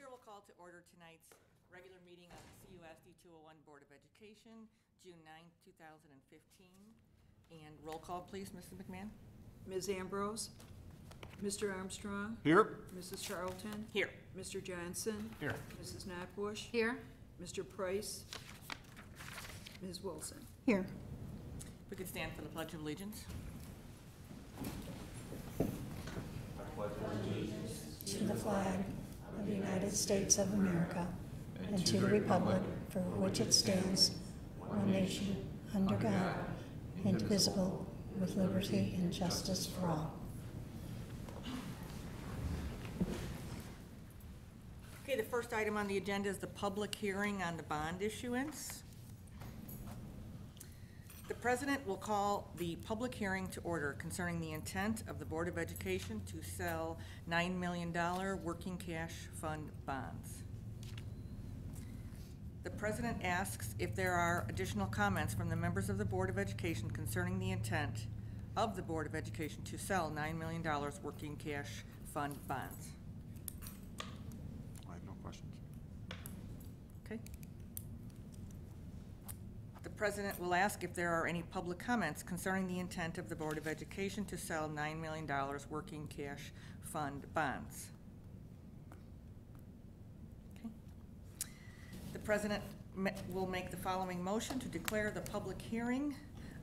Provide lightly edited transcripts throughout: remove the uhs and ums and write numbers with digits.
chair will call to order tonight's regular meeting of the CUSD 201 Board of Education, June 9th, 2015. And roll call, please, Mrs. McMahon. Ms. Ambrose? Mr. Armstrong? Here. Mrs. Charlton? Here. Mr. Johnson? Here. Mrs. Knopbush? Here. Mr. Price? Ms. Wilson? Here. We could stand for the Pledge of Allegiance. To the flag of the United States of America and to the republic for which it stands, one nation, under God, indivisible, with liberty and justice for all. Okay, the first item on the agenda is the public hearing on the bond issuance. The President will call the public hearing to order concerning the intent of the Board of Education to sell $9 million working cash fund bonds. The President asks if there are additional comments from the members of the Board of Education concerning the intent of the Board of Education to sell $9 million working cash fund bonds. I have no questions. Okay. The President will ask if there are any public comments concerning the intent of the Board of Education to sell $9 million working cash fund bonds. Okay. The President will make the following motion to declare the public hearing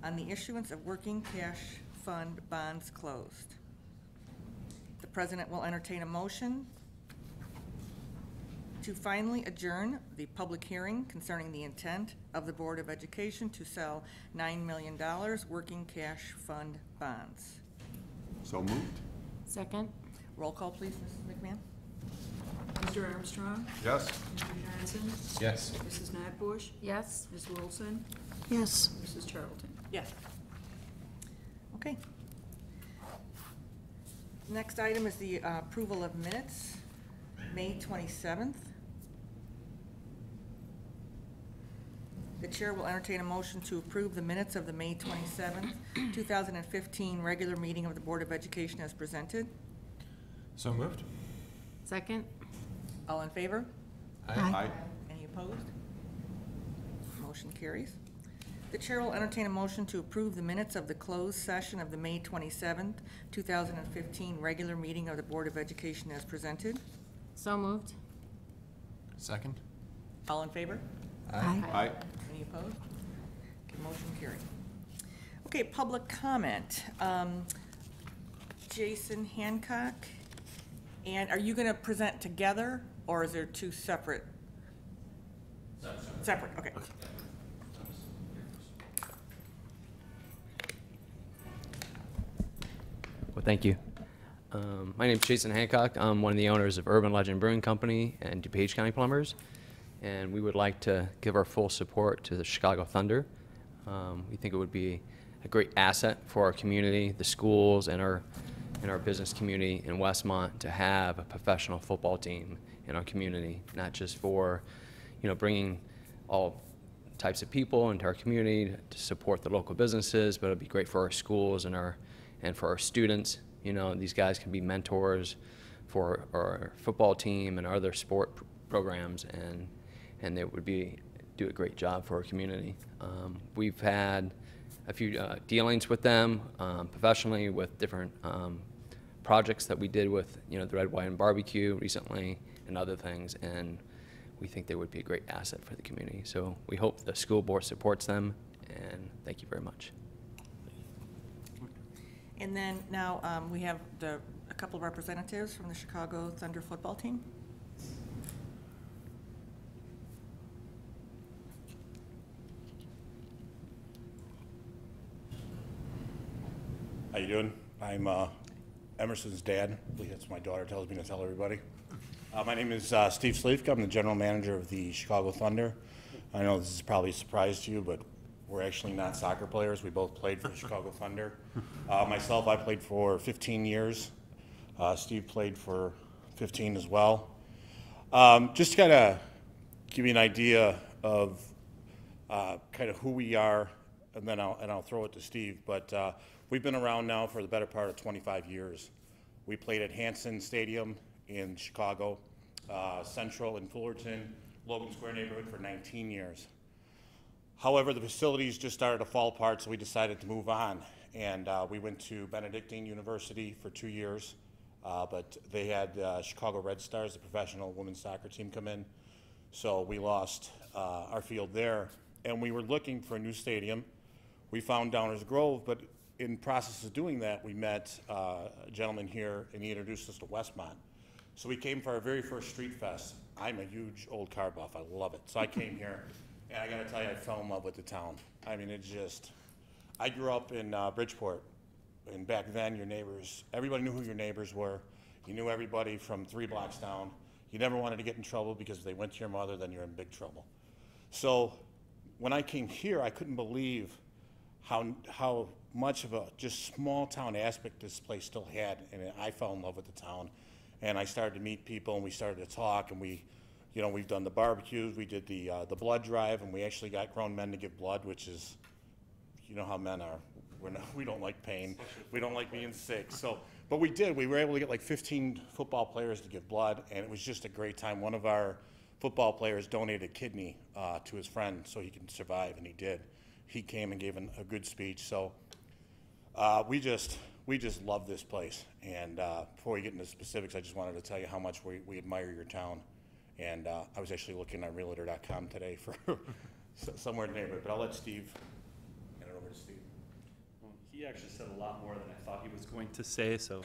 on the issuance of working cash fund bonds closed. The President will entertain a motion to finally adjourn the public hearing concerning the intent of the Board of Education to sell $9 million working cash fund bonds. So moved. Second. Roll call, please, Mrs. McMahon. Mr. Armstrong? Yes. Mr. Johnson? Yes. Mrs. Knopbush? Yes. Ms. Wilson? Yes. Mrs. Charlton? Yes. Okay. Next item is the approval of minutes, May 27th. The chair will entertain a motion to approve the minutes of the May 27th, 2015 regular meeting of the Board of Education as presented. So moved. Second. All in favor? Aye. Any opposed? Motion carries. The chair will entertain a motion to approve the minutes of the closed session of the May 27th, 2015 regular meeting of the Board of Education as presented. So moved. Second. All in favor? Aye. Aye. Any opposed? Okay, motion carried. Okay, public comment. Jason Hancock, and are you going to present together, or is there two separate? Separate, okay. Well, thank you. My name is Jason Hancock. I'm one of the owners of Urban Legend Brewing Company and DuPage County Plumbers, and we would like to give our full support to the Chicago Thunder. We think it would be a great asset for our community, the schools, and our business community in Westmont to have a professional football team in our community, not just for, bringing all types of people into our community to support the local businesses, but it'd be great for our schools and for our students. These guys can be mentors for our football team and our other sport programs, and they would do a great job for our community. We've had a few dealings with them professionally with different projects that we did with the Red, White, and Barbecue recently and other things, and we think they would be a great asset for the community. So we hope the school board supports them, and thank you very much. And then now we have a couple of representatives from the Chicago Thunder football team. How you doing? I'm Emerson's dad. I believe that's what my daughter tells me to tell everybody. My name is Steve Sleifka. I'm the general manager of the Chicago Thunder. I know this is probably a surprise to you, but we're actually not soccer players. We both played for the Chicago Thunder. Myself, I played for 15 years. Steve played for 15 as well. Just to kind of give you an idea of kind of who we are, and then I'll throw it to Steve. But we've been around now for the better part of 25 years. We played at Hanson Stadium in Chicago. Central and Fullerton, Logan Square neighborhood for 19 years. However, the facilities just started to fall apart, so we decided to move on. And we went to Benedictine University for 2 years, but they had Chicago Red Stars, the professional women's soccer team, come in. So we lost our field there. And we were looking for a new stadium. We found Downers Grove, but in process of doing that, we met a gentleman here, and he introduced us to Westmont. So we came for our very first Street Fest. I'm a huge old car buff. I love it. So I came here, and I got to tell you, I fell in love with the town. I mean, it's just, I grew up in Bridgeport, and back then, your neighbors, everybody knew who your neighbors were. You knew everybody from 3 blocks down. You never wanted to get in trouble, because if they went to your mother, then you're in big trouble. So when I came here, I couldn't believe how much of a just small town aspect this place still had, and I fell in love with the town. And I started to meet people, and we started to talk, and we've done the barbecues, we did the blood drive, and we actually got grown men to give blood, which is, you know how men are. We don't like pain, we don't like being sick. So, but we did. We were able to get like 15 football players to give blood, and it was just a great time. One of our football players donated a kidney to his friend so he can survive, and he did. He came and gave a good speech. So we just love this place. And before we get into specifics, I just wanted to tell you how much we admire your town. And I was actually looking on Realtor.com today for somewhere in the neighborhood. But I'll let Steve hand it over to Steve. Well, he actually said a lot more than I thought he was going to say. So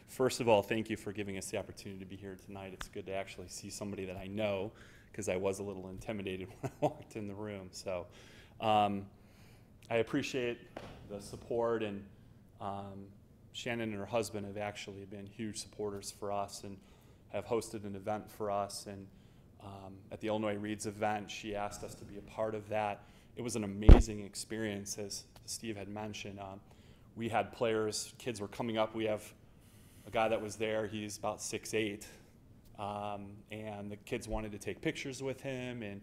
first of all, thank you for giving us the opportunity to be here tonight. It's good to actually see somebody that I know, because I was a little intimidated when I walked in the room. So I appreciate the support, and Shannon and her husband have actually been huge supporters for us and have hosted an event for us. And at the Illinois Reads event, she asked us to be a part of that. It was an amazing experience, as Steve had mentioned. We had players, kids were coming up. We have a guy that was there, he's about 6'8", and the kids wanted to take pictures with him, and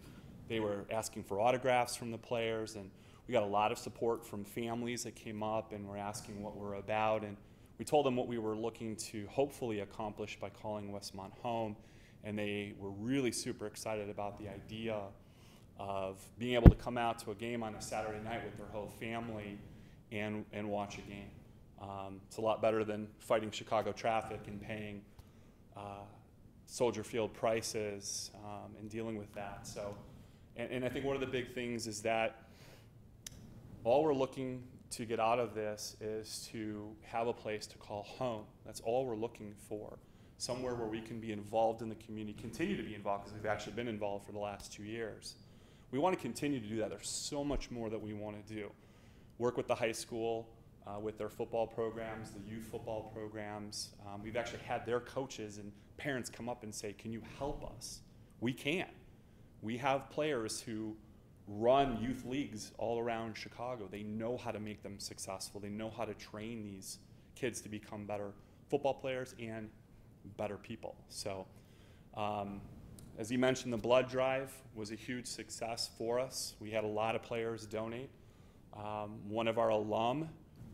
they were asking for autographs from the players. And we got a lot of support from families that came up and were asking what we're about. And we told them what we were looking to hopefully accomplish by calling Westmont home. And they were really super excited about the idea of being able to come out to a game on a Saturday night with their whole family and watch a game. It's a lot better than fighting Chicago traffic and paying Soldier Field prices and dealing with that. So, and I think one of the big things is that all we're looking to get out of this is to have a place to call home. That's all we're looking for. Somewhere where we can be involved in the community, continue to be involved, because we've actually been involved for the last 2 years. We want to continue to do that. There's so much more that we want to do. Work with the high school, with their football programs, the youth football programs. We've actually had their coaches and parents come up and say, can you help us? We can. We have players who run youth leagues all around Chicago. They know how to make them successful. They know how to train these kids to become better football players and better people. So as you mentioned, the blood drive was a huge success for us. We had a lot of players donate. One of our alum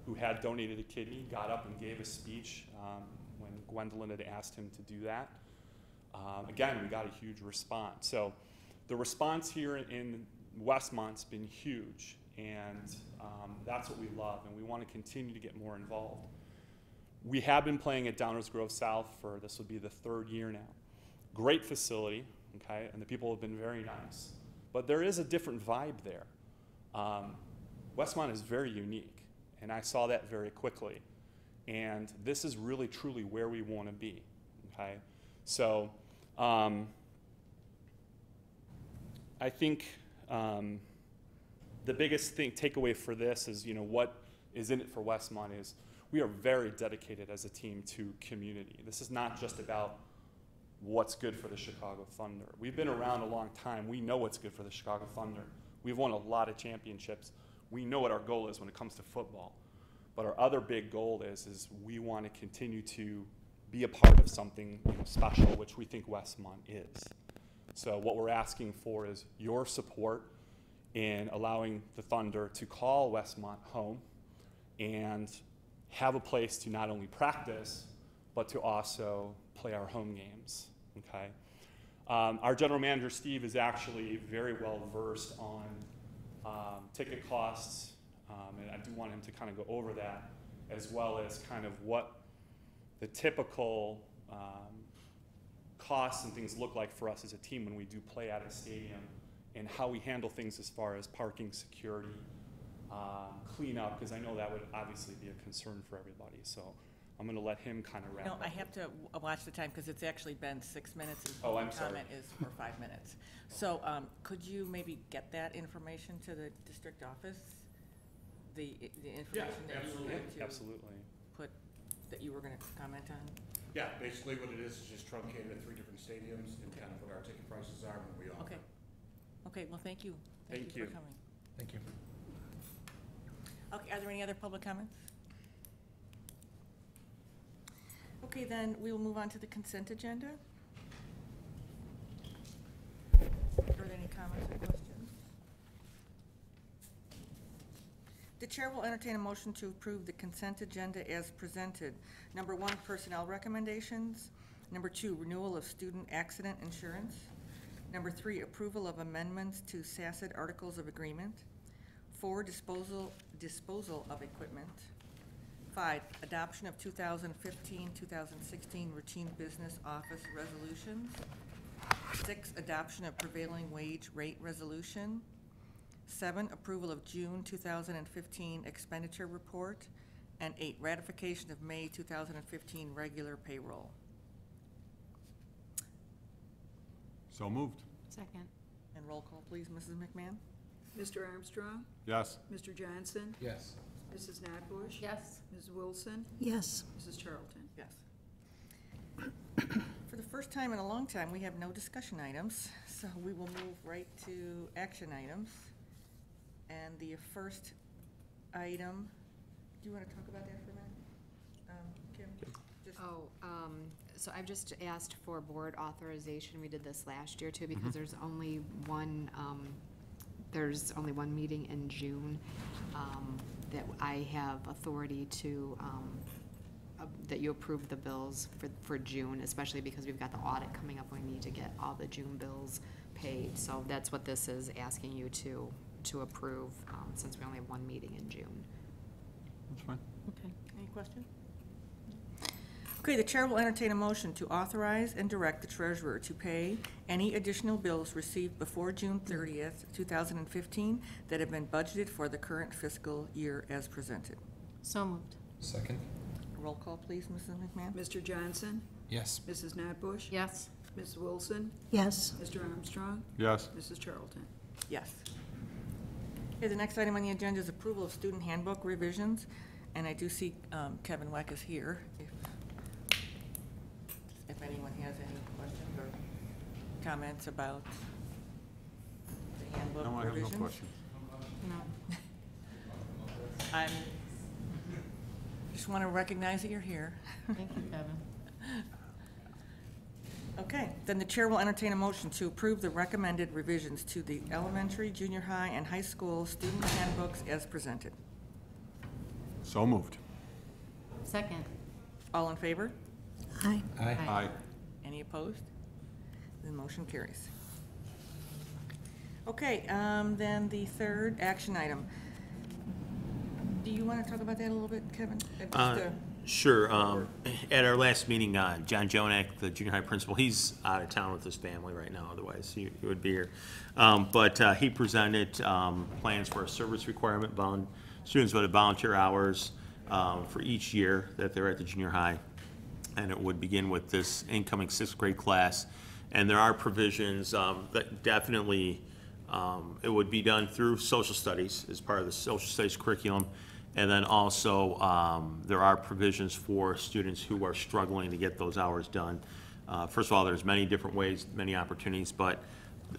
who had donated a kidney got up and gave a speech when Gwendolyn had asked him to do that. Again, we got a huge response. So the response here in Westmont's been huge, and that's what we love, and we want to continue to get more involved. We have been playing at Downers Grove South for, this will be the 3rd year now. Great facility, okay, and the people have been very nice, but there is a different vibe there. Westmont is very unique, and I saw that very quickly, and this is really truly where we want to be, okay? So I think the biggest takeaway for this is, what is in it for Westmont is we are very dedicated as a team to community. This is not just about what's good for the Chicago Thunder. We've been around a long time. We know what's good for the Chicago Thunder. We've won a lot of championships. We know what our goal is when it comes to football. But our other big goal is we want to continue to be a part of something special, which we think Westmont is. So what we're asking for is your support in allowing the Thunder to call Westmont home and have a place to not only practice, but to also play our home games, okay? Our general manager, Steve, is actually very well versed on ticket costs, and I do want him to kind of go over that, as well as kind of what the typical costs and things look like for us as a team when we do play at a stadium, and how we handle things as far as parking, security, cleanup, because I know that would obviously be a concern for everybody. So I'm going to let him kind of wrap No, up. I have to watch the time because it's actually been 6 minutes and Oh, public I'm sorry. comment is for 5 minutes. So could you maybe get that information to the district office? The Yeah, information that you were going to absolutely. put, that you were going to comment on? Yeah, basically what it is just truncated at 3 different stadiums and kind of what our ticket prices are when we offer. Okay. Okay, well, thank you. Thank For you. coming. Thank you. Okay, are there any other public comments? Okay, then we will move on to the consent agenda. Are there any comments or questions? The chair will entertain a motion to approve the consent agenda as presented. Number 1, personnel recommendations. Number 2, renewal of student accident insurance. Number 3, approval of amendments to SACID Articles of Agreement. 4, disposal of equipment. 5, adoption of 2015-2016 routine business office resolutions. 6, adoption of prevailing wage rate resolution. 7, approval of June 2015 expenditure report. And 8, ratification of May 2015 regular payroll. So moved. Second. And roll call, please, Mrs. McMahon? Mr. Armstrong, Yes. Mr. Johnson, Yes. Mrs. Notbush. Yes. Ms. Wilson, Yes. Mrs. Charlton. Yes. For the first time in a long time, we have no discussion items, so we will move right to action items. And the first item, do you want to talk about that for a minute? Kim? Just- So I've just asked for board authorization. We did this last year too, because there's only one meeting in June, that I have authority to, that you approve the bills for June, especially because we've got the audit coming up. We need to get all the June bills paid. So that's what this is asking you to approve, since we only have one meeting in June. That's fine. Okay. Any questions? Okay, the chair will entertain a motion to authorize and direct the treasurer to pay any additional bills received before June 30th, 2015 that have been budgeted for the current fiscal year as presented. So moved. Second. Roll call, please, Mrs. McMahon? Mr. Johnson, Yes. Mrs. Notbush. Yes. Ms. Wilson, Yes. Mr. Armstrong, Yes. Mrs. Charlton. Yes. Okay, the next item on the agenda is approval of student handbook revisions, and I do see Kevin Weck is here. If anyone has any questions or comments about the handbook No, I have revisions. no questions. No. I'm, just want to recognize that you're here. Thank you, Kevin. Okay, then the chair will entertain a motion to approve the recommended revisions to the elementary, junior high, and high school student handbooks as presented. So moved. Second. All in favor? Aye. Aye. Aye. Any opposed? The motion carries. Okay, then the third action item. Do you want to talk about that a little bit, Kevin? Sure. At our last meeting, John Jonak, the junior high principal, he's out of town with his family right now, otherwise he would be here. But he presented plans for a service requirement. Students would have volunteer hours for each year that they're at the junior high. And it would begin with this incoming 6th grade class. And there are provisions that definitely, it would be done through social studies as part of the social studies curriculum. And then also, there are provisions for students who are struggling to get those hours done. First of all, there's many different ways, many opportunities, but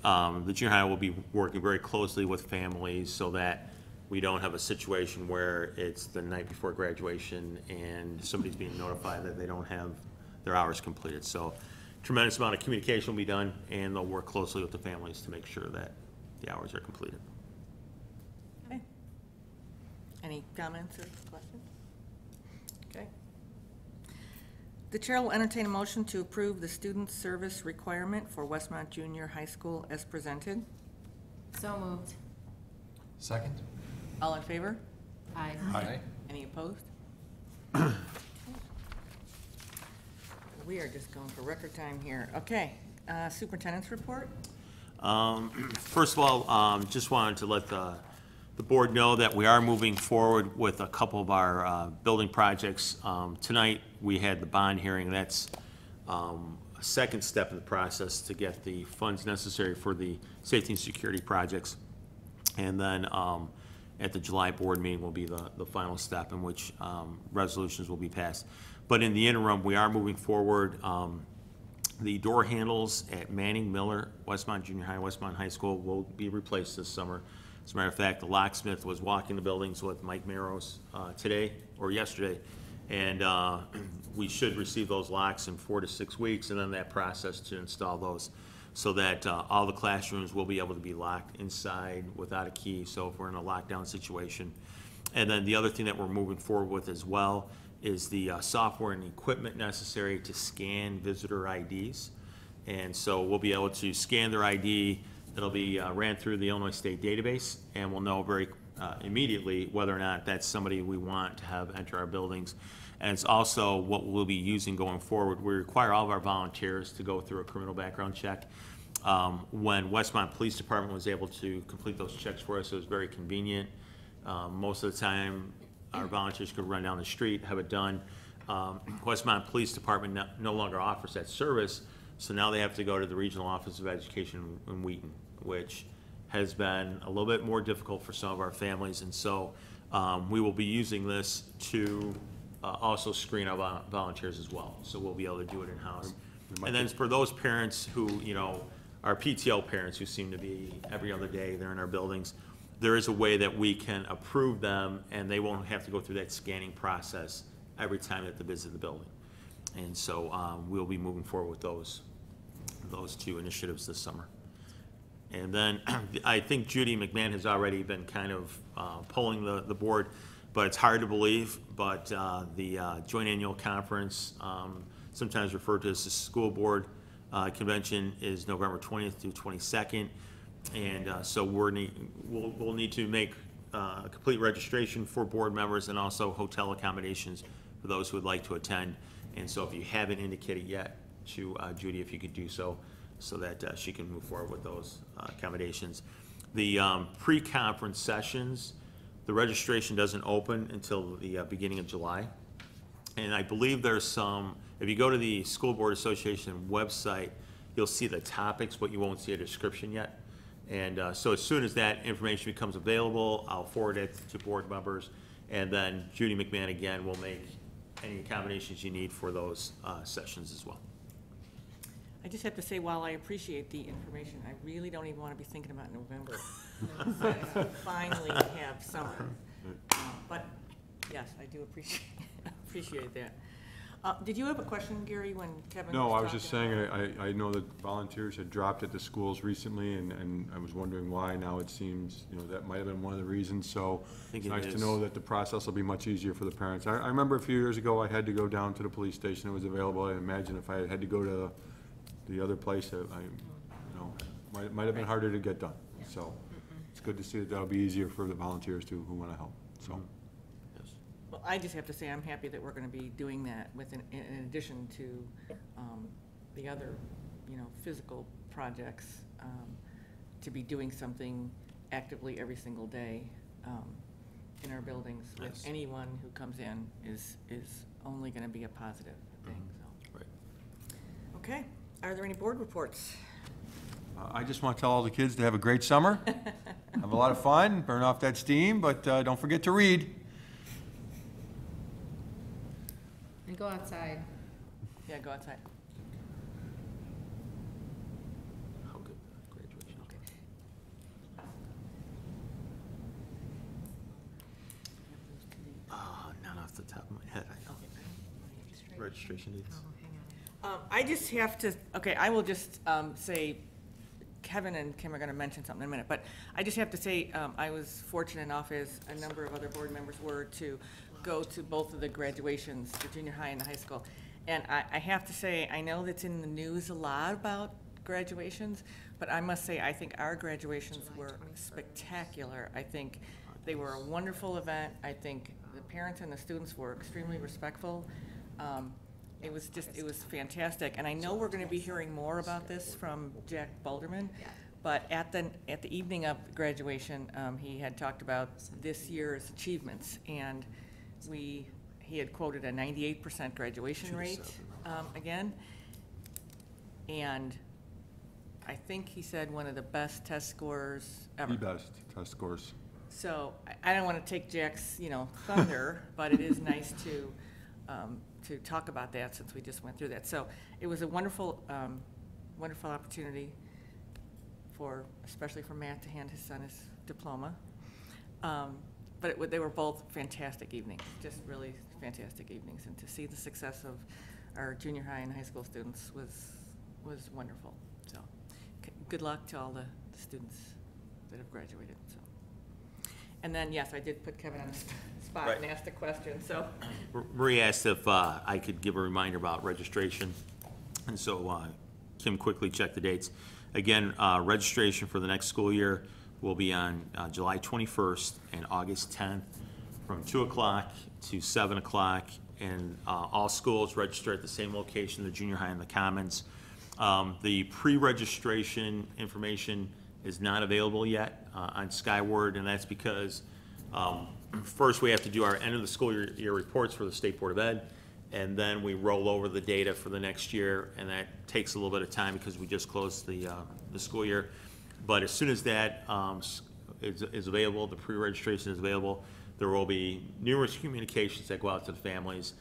the junior high will be working very closely with families so that we don't have a situation where it's the night before graduation and somebody's being notified that they don't have their hours completed. So tremendous amount of communication will be done, and they'll work closely with the families to make sure that the hours are completed. Okay. Any comments or questions? Okay. The chair will entertain a motion to approve the student service requirement for Westmont Junior High School as presented. So moved. Second? All in favor? Aye. Aye. Any opposed? We are just going for record time here. Okay, superintendent's report? First of all, just wanted to let the board know that we are moving forward with a couple of our building projects. Tonight, we had the bond hearing. That's a second step in the process to get the funds necessary for the safety and security projects. And then at the July board meeting will be the final step in which resolutions will be passed. But in the interim, we are moving forward. The door handles at Manning, Miller, Westmont Junior High, Westmont High School will be replaced this summer. As a matter of fact, the locksmith was walking the buildings with Mike Maros today or yesterday, and we should receive those locks in 4 to 6 weeks, and then that process to install those so that all the classrooms will be able to be locked inside without a key, so if we're in a lockdown situation. And then the other thing that we're moving forward with as well is the software and equipment necessary to scan visitor IDs. And so we'll be able to scan their ID. It'll be ran through the Illinois State database, and we'll know very immediately whether or not that's somebody we want to have enter our buildings. And it's also what we'll be using going forward. We require all of our volunteers to go through a criminal background check. When Westmont Police Department was able to complete those checks for us, it was very convenient. Most of the time, our volunteers could run down the street, have it done. Westmont Police Department no longer offers that service, so now they have to go to the Regional Office of Education in Wheaton, which has been a little bit more difficult for some of our families, and so we will be using this to also screen our volunteers as well, so we'll be able to do it in-house. And then for those parents who, you know, our PTO parents who seem to be every other day, they're in our buildings, there is a way that we can approve them and they won't have to go through that scanning process every time that they visit the building. And so we'll be moving forward with those two initiatives this summer. And then I think Judy McMahon has already been kind of polling the board, but it's hard to believe, but the Joint Annual Conference, sometimes referred to as the School Board Convention, is November 20th through 22nd. And so we'll need to make a complete registration for board members and also hotel accommodations for those who would like to attend. And so if you haven't indicated yet to Judy, if you could do so, so that she can move forward with those accommodations. The pre-conference sessions, the registration doesn't open until the beginning of July. And I believe there's some, if you go to the School Board Association website, you'll see the topics, but you won't see a description yet. And so as soon as that information becomes available, I'll forward it to board members, and then Judy McMahon again will make any accommodations you need for those sessions as well. I just have to say, while I appreciate the information, I really don't even want to be thinking about November. So finally have summer. But yes, I do appreciate that. Did you have a question, Gary, when Kevin was No, I was just talking saying, about- I know that volunteers had dropped at the schools recently, and I was wondering why. Now it seems, you know, that might have been one of the reasons, so think it's it nice to is. know that the process will be much easier for the parents. I remember a few years ago, I had to go down to the police station, it was available. I imagine if I had to go to the other place, might have been harder to get done. So it's good to see that that'll be easier for the volunteers too, who wanna help, so. Well, I just have to say, I'm happy that we're going to be doing that with, in addition to the other, you know, physical projects, to be doing something actively every single day in our buildings. With Yes. anyone who comes in is only going to be a positive thing, so. Right. Okay, are there any board reports? I just want to tell all the kids to have a great summer, have a lot of fun, burn off that steam, but don't forget to read. And go outside. Yeah, go outside. How good the graduation. Not off the top of my head, I know. Registration dates. I just have to, okay, I will just say, Kevin and Kim are going to mention something in a minute, but I just have to say, I was fortunate enough, as a number of other board members were, to go to both of the graduations, the junior high and the high school. And I have to say, I know that's in the news a lot about graduations, but I must say, I think our graduations were spectacular. I think they were a wonderful event. I think the parents and the students were extremely respectful. It was fantastic. And I know we're gonna be hearing more about this from Jack Balderman, but at the evening of graduation, he had talked about this year's achievements, and he had quoted a 98% graduation rate, again. And I think he said one of the best test scores ever. The best test scores. So I don't want to take Jack's, thunder, but it is nice to talk about that since we just went through that. So it was a wonderful, wonderful opportunity especially for Matt to hand his son his diploma. But they were both fantastic evenings, just really fantastic evenings. And to see the success of our junior high and high school students was wonderful. So good luck to all the students that have graduated. So. And then, yes, I did put Kevin on the spot Right. and asked a question, so. Marie asked if I could give a reminder about registration, and so Kim quickly checked the dates. Again, registration for the next school year will be on July 21st and August 10th from 2 o'clock to 7 o'clock, and all schools register at the same location, the junior high and the Commons. The pre-registration information is not available yet on Skyward, and that's because first we have to do our end of the school year reports for the State Board of Ed, and then we roll over the data for the next year, and that takes a little bit of time because we just closed the school year. But as soon as that is available, the pre-registration is available, there will be numerous communications that go out to the families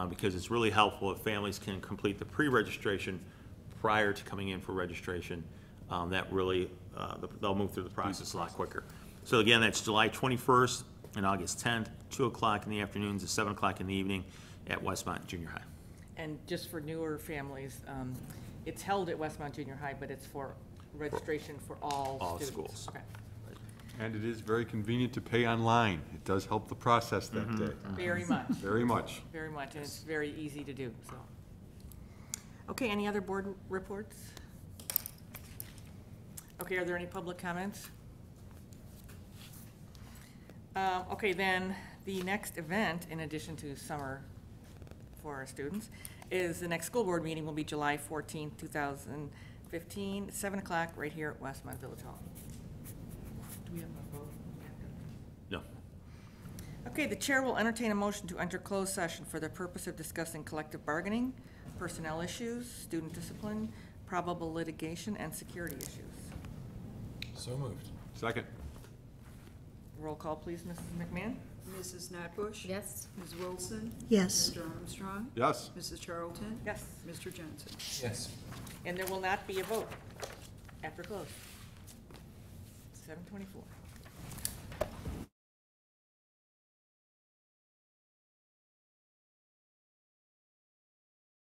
because it's really helpful if families can complete the pre-registration prior to coming in for registration. That really, they'll move through the process a lot quicker. So again, that's July 21st and August 10th, 2 o'clock in the afternoons to 7 o'clock in the evening at Westmont Junior High. And just for newer families, it's held at Westmont Junior High, but it's for registration for all students. Schools. Okay. And it is very convenient to pay online. It does help the process that day. Very much. Very much. Very much, and it's very easy to do, so. Okay, any other board reports? Okay, are there any public comments? Okay, then, the next event, in addition to summer for our students, is the next school board meeting will be July 14th, 2015, 7 o'clock, right here at Westmont Village Hall. Do we have a vote? No. Okay, the chair will entertain a motion to enter closed session for the purpose of discussing collective bargaining, personnel issues, student discipline, probable litigation, and security issues. So moved. Second. Roll call, please, Mrs. McMahon? Mrs. Notbush? Yes? Ms. Wilson? Yes. Mr. Armstrong? Yes. Mrs. Charlton? Yes. Mr. Johnson? Yes. And there will not be a vote after close. 7:24.